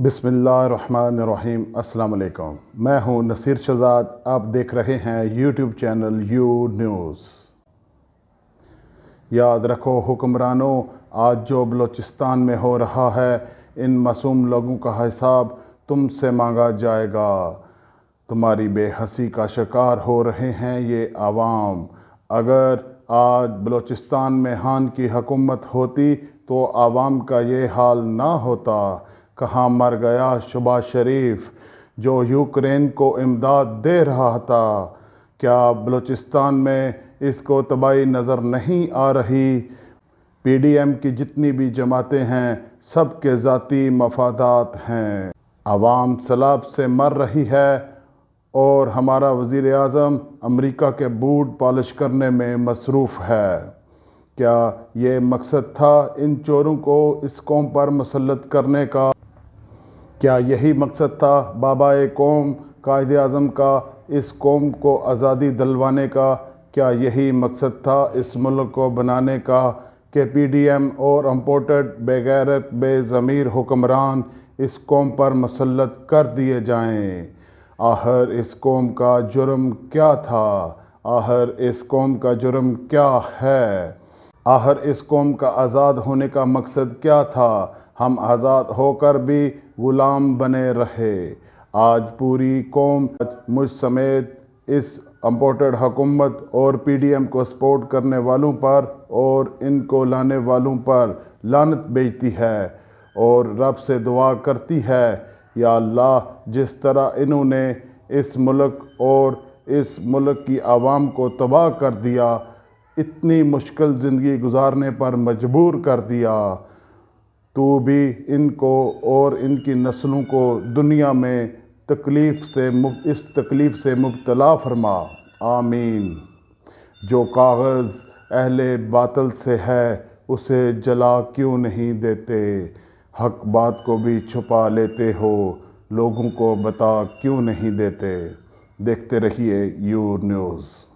بسم اللہ الرحمن الرحیم۔ السلام علیکم، میں ہوں نصیر شہزاد، آپ دیکھ رہے ہیں یوٹیوب چینل یو نیوز۔ یاد رکھو حکمرانوں، آج جو بلوچستان میں ہو رہا ہے، ان معصوم لوگوں کا حساب تم سے مانگا جائے گا۔ تمہاری بے حسی کا شکار ہو رہے ہیں یہ عوام۔ اگر آج بلوچستان میں خان کی حکومت ہوتی تو عوام کا یہ حال نہ ہوتا۔ کہاں مر گیا شہباز شریف جو یوکرین کو امداد دے رہا تھا؟ کیا بلوچستان میں اس کو تباہی نظر نہیں آ رہی؟ پی ڈی ایم کی جتنی بھی جماعتیں ہیں، سب کے ذاتی مفادات ہیں۔ عوام سیلاب سے مر رہی ہے اور ہمارا وزیر اعظم امریکہ کے بوٹ پالش کرنے میں مصروف ہے۔ کیا یہ مقصد تھا ان چوروں کو اس قوم پر مسلط کرنے کا؟ کیا یہی مقصد تھا بابائے قوم قائد اعظم کا اس قوم کو آزادی دلوانے کا؟ کیا یہی مقصد تھا اس ملک کو بنانے کا کہ پی ڈی ایم اور امپورٹڈ بے غیرت بے ضمیر حکمران اس قوم پر مسلط کر دیے جائیں؟ آخر اس قوم کا جرم کیا تھا؟ آخر اس قوم کا جرم کیا ہے؟ آخر اس قوم کا آزاد ہونے کا مقصد کیا تھا؟ ہم آزاد ہو کر بھی غلام بنے رہے۔ آج پوری قوم مجھ سمیت اس امپورٹڈ حکومت اور پی ڈی ایم کو سپورٹ کرنے والوں پر اور ان کو لانے والوں پر لعنت بھیجتی ہے اور رب سے دعا کرتی ہے، یا اللہ، جس طرح انہوں نے اس ملک اور اس ملک کی عوام کو تباہ کر دیا، اتنی مشکل زندگی گزارنے پر مجبور کر دیا، تو بھی ان کو اور ان کی نسلوں کو دنیا میں اس تکلیف سے مبتلا فرما، آمین۔ جو کاغذ اہل باطل سے ہے اسے جلا کیوں نہیں دیتے؟ حق بات کو بھی چھپا لیتے ہو، لوگوں کو بتا کیوں نہیں دیتے؟ دیکھتے رہیے یو نیوز۔